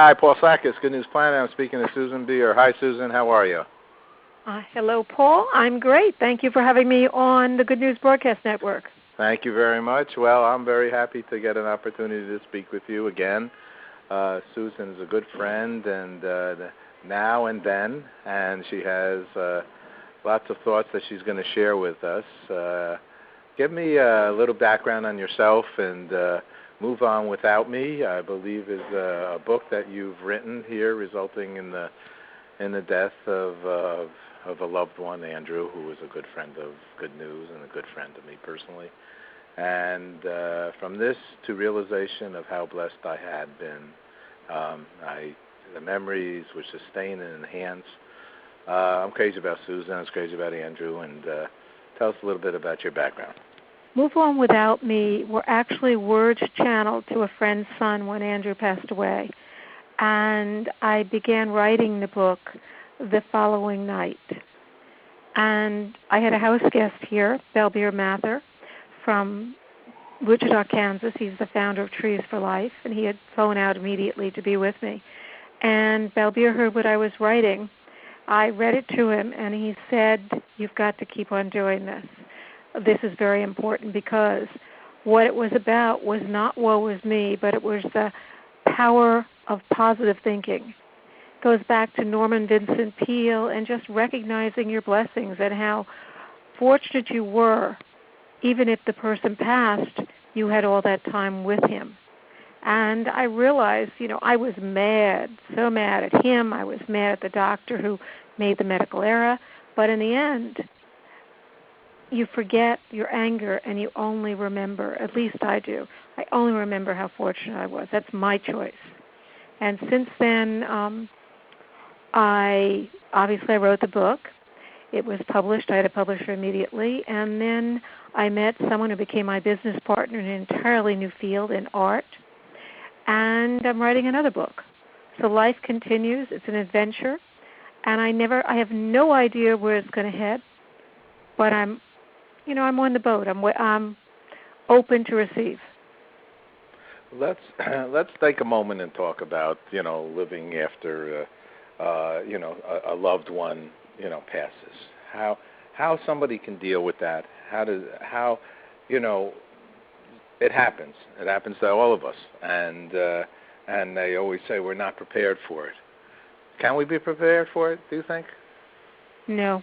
Hi, Paul Sackis, Good News Planet. I'm speaking to Susan Beer. Hi, Susan. How are you? Hello, Paul. I'm great. Thank you for having me on the Good News Broadcast Network. Thank you very much. Well, I'm very happy to get an opportunity to speak with you again. Susan's a good friend, and now and then, and she has lots of thoughts that she's going to share with us. Give me a little background on yourself, and Move On Without Me, I believe, is a book that you've written here, resulting in the death of a loved one, Andrew, who was a good friend of Good News and a good friend to me personally. And from this to realization of how blessed I had been, the memories which sustain and enhance. I'm crazy about Susan. I was crazy about Andrew. And tell us a little bit about your background. Move On Without Me were actually words channeled to a friend's son when Andrew passed away. And I began writing the book the following night. And I had a house guest here, Belbeer Mather, from Wichita, Kansas. He's the founder of Trees for Life, and he had phoned out immediately to be with me. And Belbeer heard what I was writing. I read it to him, and he said, "You've got to keep on doing this. This is very important," because what it was about was not woe is me, but it was the power of positive thinking. It goes back to Norman Vincent Peale and just recognizing your blessings and how fortunate you were. Even if the person passed, you had all that time with him. And I realized, I was mad, so mad at him. I was mad at the doctor who made the medical error. But in the end, you forget your anger and you only remember, at least I do, I only remember how fortunate I was. That's my choice. And since then, I wrote the book. It was published. I had a publisher immediately. And then I met someone who became my business partner in an entirely new field in art. And I'm writing another book. So life continues. It's an adventure. And I have no idea where it's going to head. But I'm on the boat. I'm open to receive. Let's take a moment and talk about, living after, a loved one, passes. How somebody can deal with that. It happens. It happens to all of us, and they always say we're not prepared for it. Can we be prepared for it, do you think? No.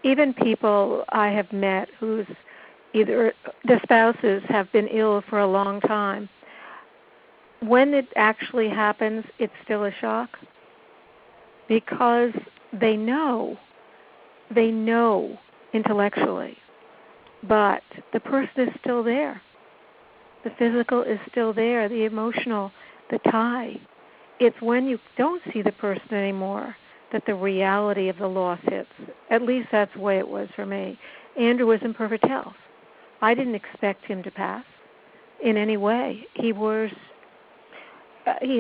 Even people I have met whose either the spouses have been ill for a long time, when it actually happens, it's still a shock because they know intellectually, but the person is still there. The physical is still there, the emotional, the tie. It's when you don't see the person anymore that the reality of the loss hits. At least that's the way it was for me. Andrew was in perfect health. I didn't expect him to pass in any way. He had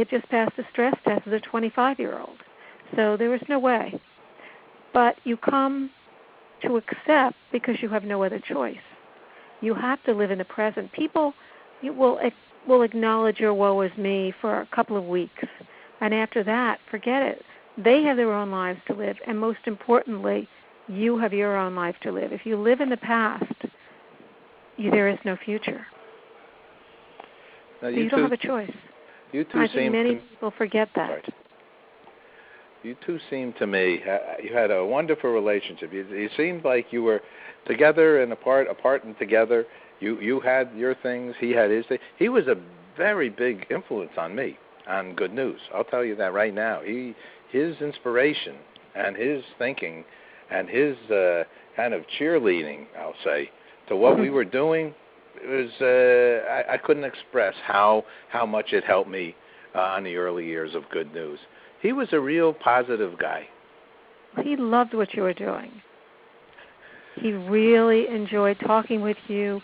just passed a stress test as a 25-year-old. So there was no way. But you come to accept because you have no other choice. You have to live in the present. People will acknowledge your woe is me for a couple of weeks. And after that, forget it. They have their own lives to live. And most importantly, you have your own life to live. If you live in the past, there is no future. Now, you don't have a choice. I think many people forget that. Right. You two seem to me, you had a wonderful relationship. You seemed like you were together and apart and together. You had your things, he had his things. He was a very big influence on me, on Good News. I'll tell you that right now. His inspiration and his thinking and his kind of cheerleading, I'll say, to what we were doing, it was I couldn't express how much it helped me in the early years of Good News. He was a real positive guy. He loved what you were doing. He really enjoyed talking with you.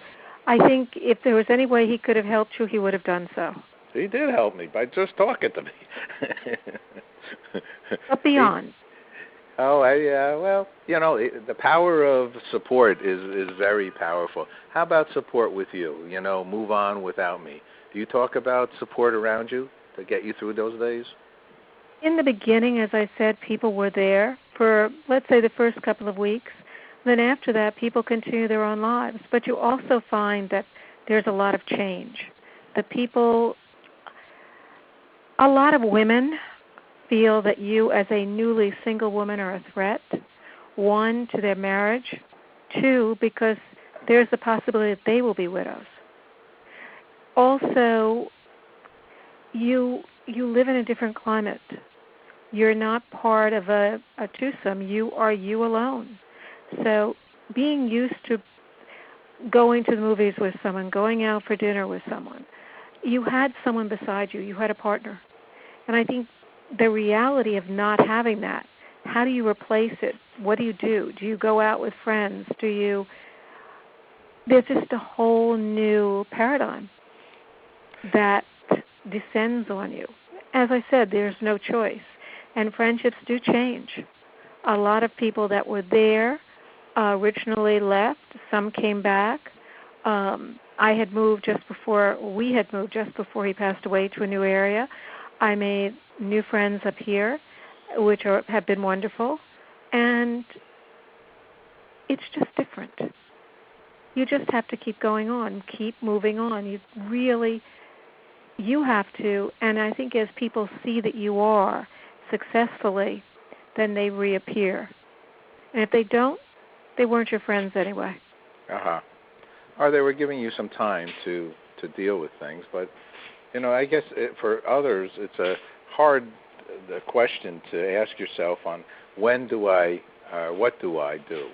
I think if there was any way he could have helped you, he would have done so. He did help me by just talking to me. But beyond. Well, the power of support is very powerful. How about support with you? Move on without me. Do you talk about support around you? to get you through those days? In the beginning, as I said, people were there for, let's say, the first couple of weeks. Then after that, people continue their own lives. But you also find that there's a lot of change. A lot of women feel that you as a newly single woman are a threat, one, to their marriage, two, because there's the possibility that they will be widows. Also, you live in a different climate. You're not part of a twosome. You are you alone. So being used to going to the movies with someone, going out for dinner with someone, you had someone beside you. You had a partner. And I think the reality of not having that, how do you replace it? What do you do? Do you go out with friends? There's just a whole new paradigm that descends on you. As I said, there's no choice. And friendships do change. A lot of people that were there originally left. Some came back. We had moved just before he passed away to a new area. I made new friends up here, which have been wonderful. And it's just different. You just have to keep going on, keep moving on. You have to, and I think as people see that you are successfully, then they reappear. And if they don't, they weren't your friends anyway. Uh-huh. Or they were giving you some time to deal with things. But, I guess for others, it's a hard question to ask yourself on what do I do?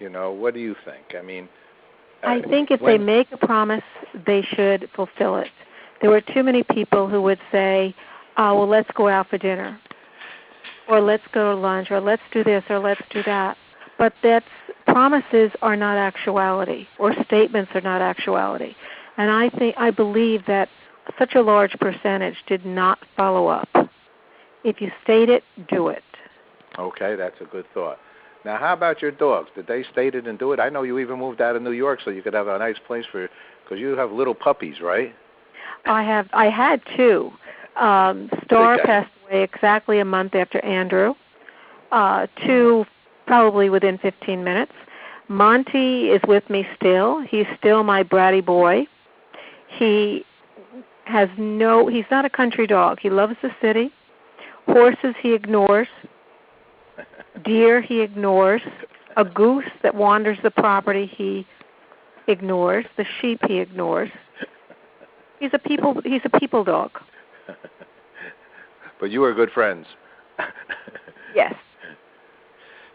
What do you think? I think if they make a promise, they should fulfill it. There were too many people who would say, well, let's go out for dinner, or let's go to lunch, or let's do this, or let's do that. But promises are not actuality, or statements are not actuality. And I believe that such a large percentage did not follow up. If you state it, do it. Okay, that's a good thought. Now, how about your dogs? Did they state it and do it? I know you even moved out of New York so you could have a nice place because you have little puppies, right? I had two. Star passed away exactly a month after Andrew. Two probably within 15 minutes. Monty is with me still. He's still my bratty boy. He's not a country dog. He loves the city. Horses he ignores. Deer he ignores. A goose that wanders the property he ignores. The sheep he ignores. He's a people dog. But you are good friends. Yes.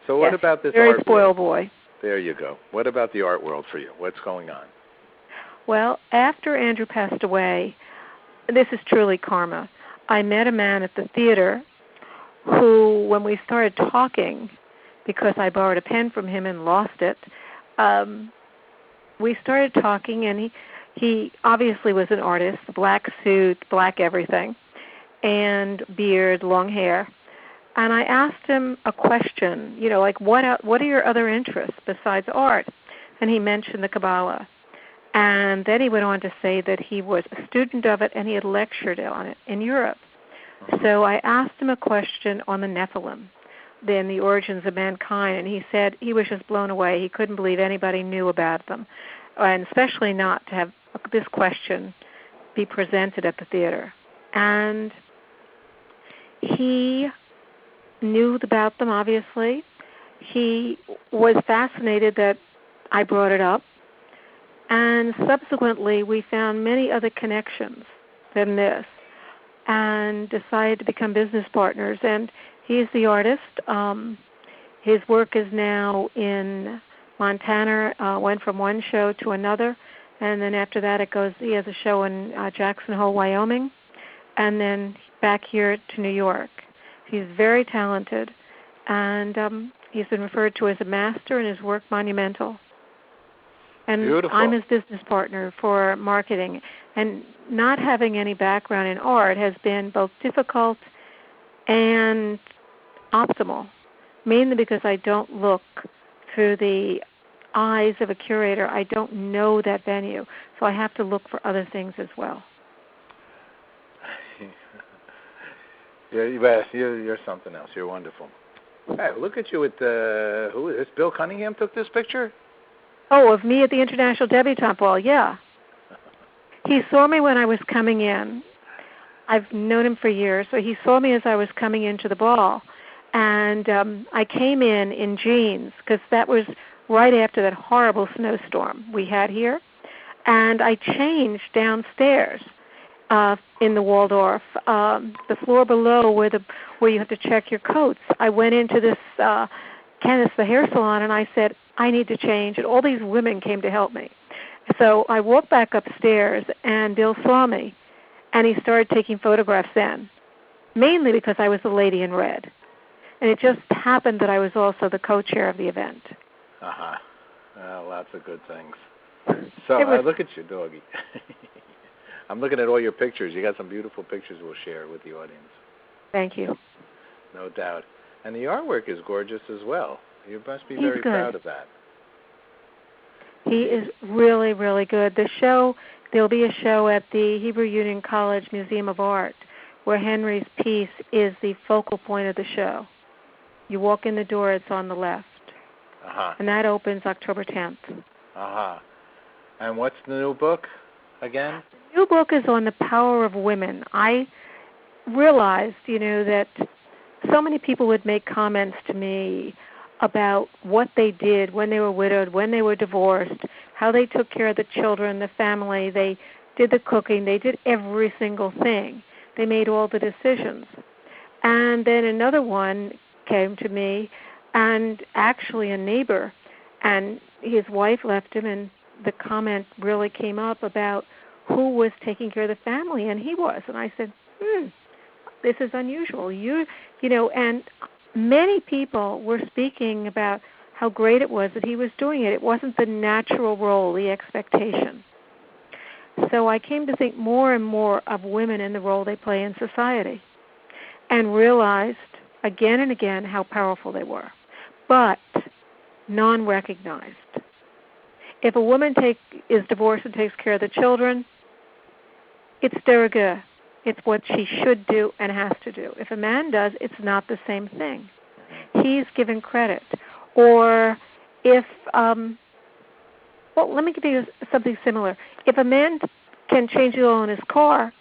So what about this very art spoiled world? Boy. There you go. What about the art world for you? What's going on? Well, after Andrew passed away, this is truly karma. I met a man at the theater who, when we started talking, because I borrowed a pen from him and lost it, we started talking, and he obviously was an artist, black suit, black everything, and beard, long hair. And I asked him a question, like what are your other interests besides art? And he mentioned the Kabbalah. And then he went on to say that he was a student of it and he had lectured on it in Europe. So I asked him a question on the Nephilim, then the origins of mankind, and he said he was just blown away. He couldn't believe anybody knew about them, and especially not to have this question be presented at the theater. And he knew about them, obviously. He was fascinated that I brought it up. And subsequently, we found many other connections than this and decided to become business partners. And he's the artist. His work is now in Montana, went from one show to another. And then after that, he has a show in Jackson Hole, Wyoming, and then back here to New York. He's very talented, and he's been referred to as a master, and his work monumental. And Beautiful. I'm his business partner for marketing. And not having any background in art has been both difficult and optimal, mainly because I don't look through the eyes of a curator. I don't know that venue, so I have to look for other things as well. You're something else. You're wonderful. Hey, look at you with who is this? Bill Cunningham took this picture? Oh, of me at the International Debutante Ball, yeah. He saw me when I was coming in. I've known him for years, so he saw me as I was coming into the ball. And I came in jeans because that was right after that horrible snowstorm we had here. And I changed downstairs in the Waldorf, the floor below where you have to check your coats. I went into this Kenneth's, the hair salon, and I said, I need to change. And all these women came to help me. So I walked back upstairs, and Bill saw me, and he started taking photographs then, mainly because I was the lady in red. And it just happened that I was also the co-chair of the event. Uh-huh. Lots of good things. So look at you, doggy. I'm looking at all your pictures. You got some beautiful pictures we'll share with the audience. Thank you. No doubt. And the artwork is gorgeous as well. You must be very proud of that. He is really, really good. There'll be a show at the Hebrew Union College Museum of Art where Henry's piece is the focal point of the show. You walk in the door, it's on the left. Uh-huh. And that opens October 10th. Uh-huh. And what's the new book again? The new book is on the power of women. I realized, that so many people would make comments to me about what they did when they were widowed, when they were divorced, how they took care of the children, the family, they did the cooking, they did every single thing. They made all the decisions. And then another one came to me, and actually a neighbor, and his wife left him, and the comment really came up about who was taking care of the family, and he was. And I said, this is unusual. And many people were speaking about how great it was that he was doing it. It wasn't the natural role, the expectation. So I came to think more and more of women and the role they play in society and realized again and again how powerful they were, but non-recognized. If a woman is divorced and takes care of the children, it's de rigueur. It's what she should do and has to do. If a man does, it's not the same thing. He's given credit. Or if, let me give you something similar. If a man can change the oil in his car,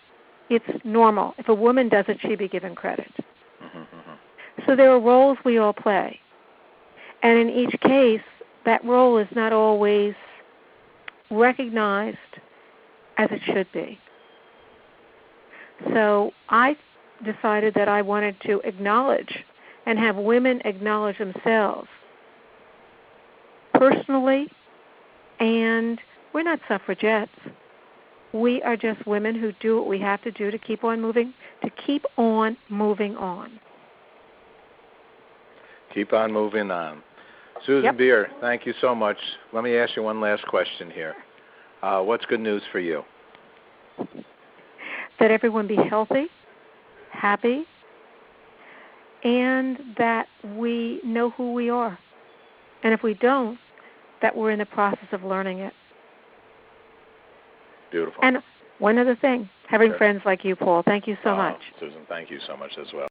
it's normal. If a woman does it, she'd be given credit. So there are roles we all play. And in each case, that role is not always recognized as it should be. So I decided that I wanted to acknowledge and have women acknowledge themselves personally, and we're not suffragettes. We are just women who do what we have to do to keep on moving on. Keep on moving on. Susan Beer, thank you so much. Let me ask you one last question here. What's good news for you? That everyone be healthy, happy, and that we know who we are. And if we don't, that we're in the process of learning it. Beautiful. And one other thing, having friends like you, Paul. Thank you so much. Susan, thank you so much as well.